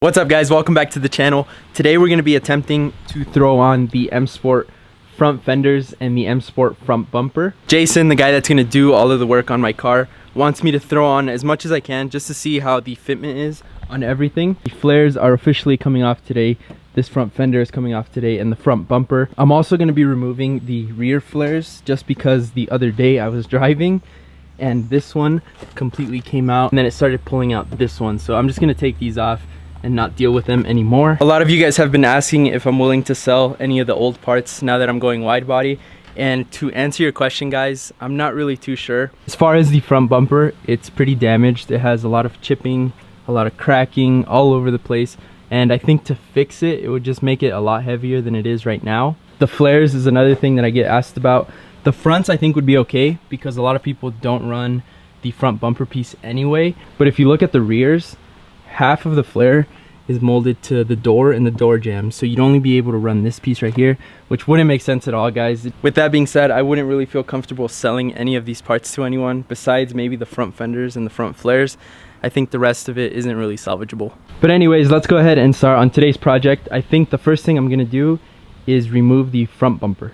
What's up guys, welcome back to the channel. Today we're going to be attempting to throw on the Msports front fenders and the Msports front bumper. Jason, the guy that's going to do all of the work on my car, wants me to throw on as much as I can just to see how the fitment is on everything. The flares are officially coming off today. This front fender is coming off today and the front bumper. I'm also going to be removing the rear flares just because the other day I was driving and this one completely came out and then it started pulling out this one. So I'm just going to take these off and not deal with them anymore. A lot of you guys have been asking if I'm willing to sell any of the old parts now that I'm going wide body. And to answer your question guys, I'm not really too sure. As far as the front bumper, it's pretty damaged. It has a lot of chipping, a lot of cracking all over the place. And I think to fix it, it would just make it a lot heavier than it is right now. The flares is another thing that I get asked about. The fronts I think would be okay because a lot of people don't run the front bumper piece anyway. But if you look at the rears, half of the flare is molded to the door and the door jamb, so you'd only be able to run this piece right here, which wouldn't make sense at all guys. With that being said, I wouldn't really feel comfortable selling any of these parts to anyone besides maybe the front fenders and the front flares. I think the rest of it isn't really salvageable. But anyways, let's go ahead and start on today's project. I think the first thing I'm gonna do is remove the front bumper.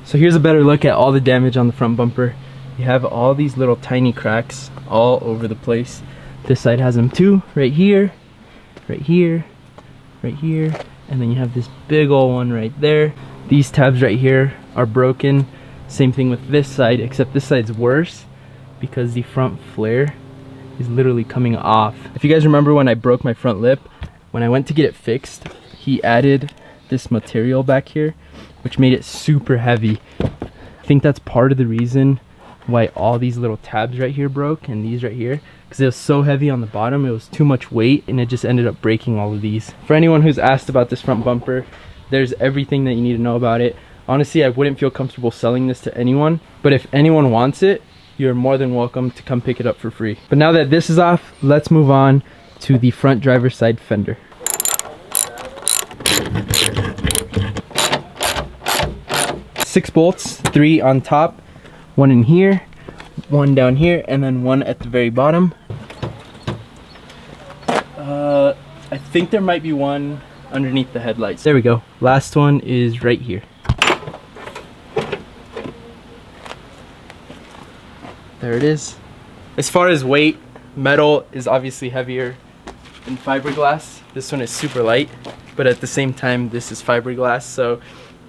So here's a better look at all the damage on the front bumper. You have all these little tiny cracks all over the place. This side has them too, right here, right here, right here, and then you have this big old one right there. These tabs right here are broken. Same thing with this side, except this side's worse because the front flare is literally coming off. If you guys remember when I broke my front lip, when I went to get it fixed, he added this material back here which made it super heavy. I think that's part of the reason why all these little tabs right here broke and these right here, because it was so heavy on the bottom, it was too much weight and it just ended up breaking all of these. For anyone who's asked about this front bumper, there's everything that you need to know about it. Honestly, I wouldn't feel comfortable selling this to anyone, but if anyone wants it, you're more than welcome to come pick it up for free. But now that this is off, let's move on to the front driver's side fender. Six bolts, 3 on top, 1 in here, 1 down here, and then 1 at the very bottom. I think there might be 1 underneath the headlights. There we go. Last one is right here. There it is. As far as weight, metal is obviously heavier than fiberglass. This one is super light, but at the same time, this is fiberglass, so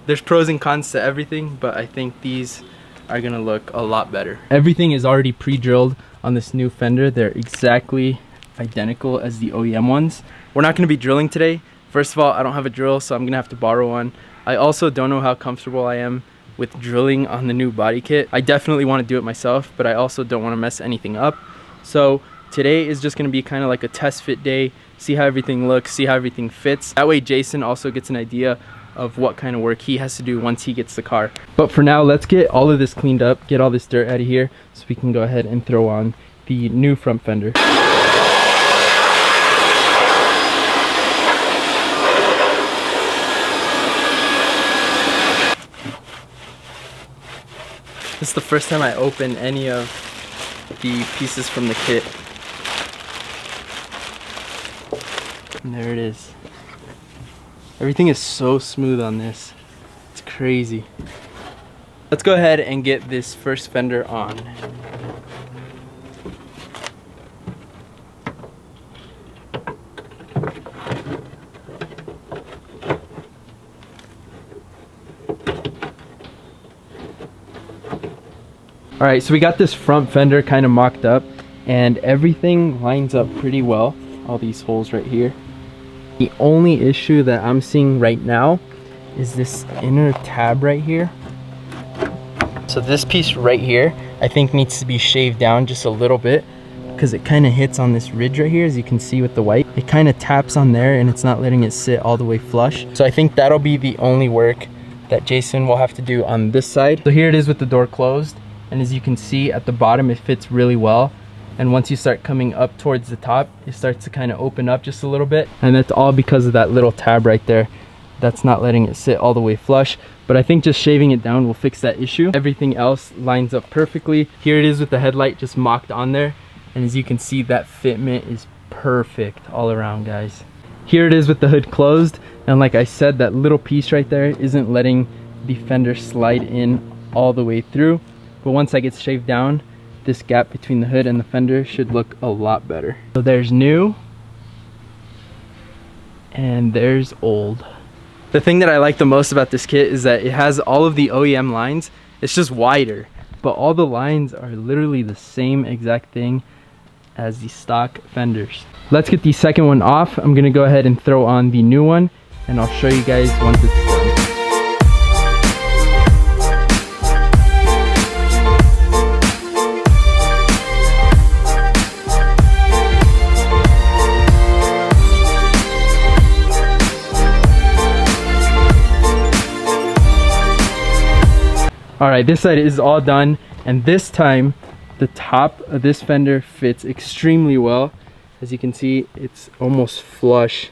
there's pros and cons to everything, but I think these are gonna look a lot better. Everything is already pre-drilled on this new fender. They're exactly identical as the OEM ones. We're not gonna be drilling today. First of all, I don't have a drill, so I'm gonna have to borrow one. I also don't know how comfortable I am with drilling on the new body kit. I definitely wanna do it myself, but I also don't wanna mess anything up. So today is just gonna be kind of like a test fit day, see how everything looks, see how everything fits. That way Jason also gets an idea of what kind of work he has to do once he gets the car. But for now, let's get all of this cleaned up, get all this dirt out of here so we can go ahead and throw on the new front fender. This is the first time I open any of the pieces from the kit. And there it is. Everything is so smooth on this. It's crazy. Let's go ahead and get this first fender on. Alright, so we got this front fender kind of mocked up and everything lines up pretty well. All these holes right here. The only issue that I'm seeing right now is this inner tab right here. So this piece right here, I think needs to be shaved down just a little bit because it kind of hits on this ridge right here, as you can see with the white. It kind of taps on there and it's not letting it sit all the way flush. So I think that'll be the only work that Jason will have to do on this side. So here it is with the door closed. And as you can see at the bottom, it fits really well. And once you start coming up towards the top, it starts to kind of open up just a little bit. And that's all because of that little tab right there. that's not letting it sit all the way flush. But I think just shaving it down will fix that issue. Everything else lines up perfectly. Here it is with the headlight just mocked on there. And as you can see, that fitment is perfect all around, guys. Here it is with the hood closed. And like I said, that little piece right there isn't letting the fender slide in all the way through. But once that gets shaved down, this gap between the hood and the fender should look a lot better. So there's new, and there's old. The thing that I like the most about this kit is that it has all of the OEM lines. It's just wider, but all the lines are literally the same exact thing as the stock fenders. Let's get the second one off. I'm gonna go ahead and throw on the new one, and I'll show you guys once it's done. All right, this side is all done, and this time the top of this fender fits extremely well. As you can see, it's almost flush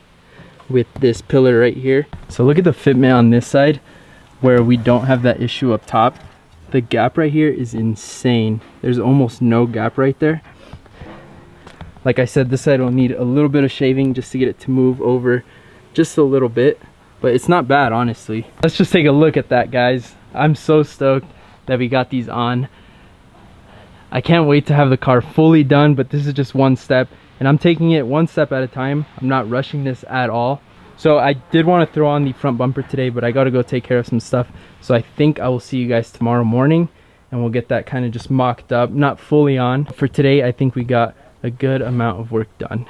with this pillar right here. So look at the fitment on this side where we don't have that issue up top. The gap right here is insane. There's almost no gap right there. Like I said, this side will need a little bit of shaving just to get it to move over just a little bit, but it's not bad, honestly. Let's just take a look at that, guys. I'm so stoked that we got these on. I can't wait to have the car fully done, but this is just one step, and I'm taking it one step at a time. I'm not rushing this at all. So I did want to throw on the front bumper today, but I got to go take care of some stuff. So I think I will see you guys tomorrow morning, and we'll get that kind of just mocked up, not fully on. For today, I think we got a good amount of work done.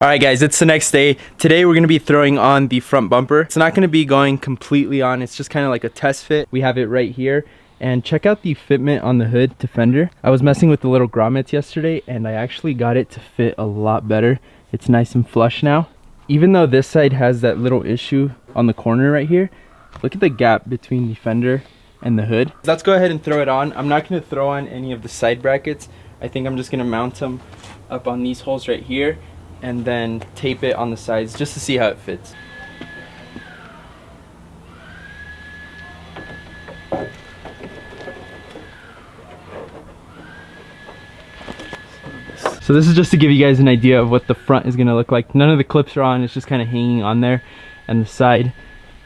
All right, guys, it's the next day. Today we're gonna be throwing on the front bumper. It's not gonna be going completely on. It's just kind of like a test fit. We have it right here. And check out the fitment on the hood to fender. I was messing with the little grommets yesterday, and I actually got it to fit a lot better. It's nice and flush now. Even though this side has that little issue on the corner right here, look at the gap between the fender and the hood. Let's go ahead and throw it on. I'm not gonna throw on any of the side brackets. I think I'm just gonna mount them up on these holes right here, and then tape it on the sides just to see how it fits. So this is just to give you guys an idea of what the front is gonna look like. None of the clips are on, it's just kind of hanging on there, and the side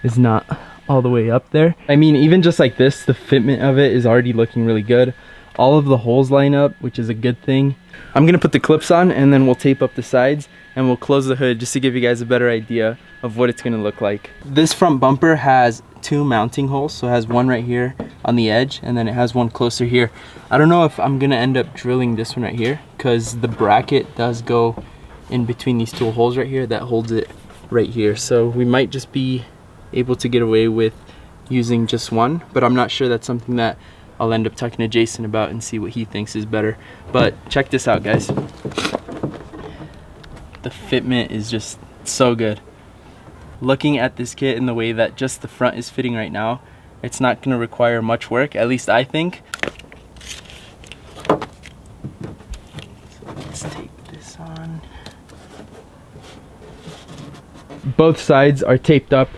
is not all the way up there. I mean, even just like this, the fitment of it is already looking really good. All of the holes line up, which is a good thing. I'm gonna put the clips on, and then we'll tape up the sides, and we'll close the hood just to give you guys a better idea of what it's gonna look like. This front bumper has two mounting holes, so it has one right here on the edge, and then it has one closer here. I don't know if I'm gonna end up drilling this one right here, because the bracket does go in between these two holes right here that holds it right here. So we might just be able to get away with using just one, but I'm not sure. That's something that I'll end up talking to Jason about and see what he thinks is better. But check this out, guys. The fitment is just so good. Looking at this kit in the way that just the front is fitting right now, it's not gonna require much work, at least I think. So let's tape this on. Both sides are taped up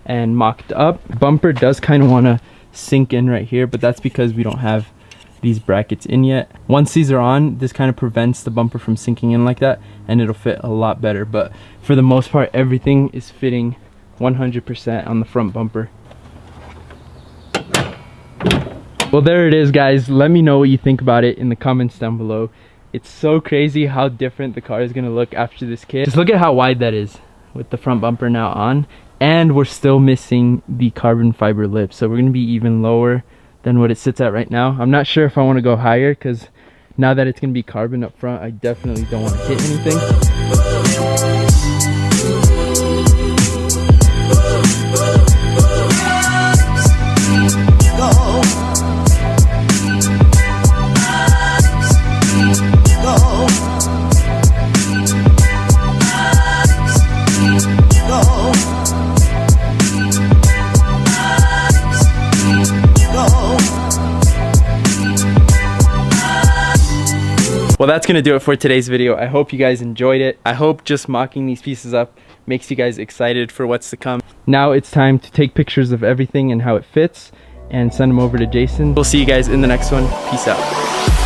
and mocked up. Bumper does kind of want to sink in right here, but that's because we don't have these brackets in yet. Once these are on, this kind of prevents the bumper from sinking in like that, and it'll fit a lot better. But for the most part, everything is fitting 100% on the front bumper. Well, there it is, guys. Let me know what you think about it in the comments down below. It's so crazy how different the car is gonna look after this kit. Just look at how wide that is with the front bumper now on, and we're still missing the carbon fiber lip, so we're gonna be even lower than what it sits at right now. I'm not sure if I want to go higher, because now that it's gonna be carbon up front, I definitely don't want to hit anything. Well, that's gonna do it for today's video. I hope you guys enjoyed it. I hope just mocking these pieces up makes you guys excited for what's to come. Now it's time to take pictures of everything and how it fits and send them over to Jason. We'll see you guys in the next one. Peace out.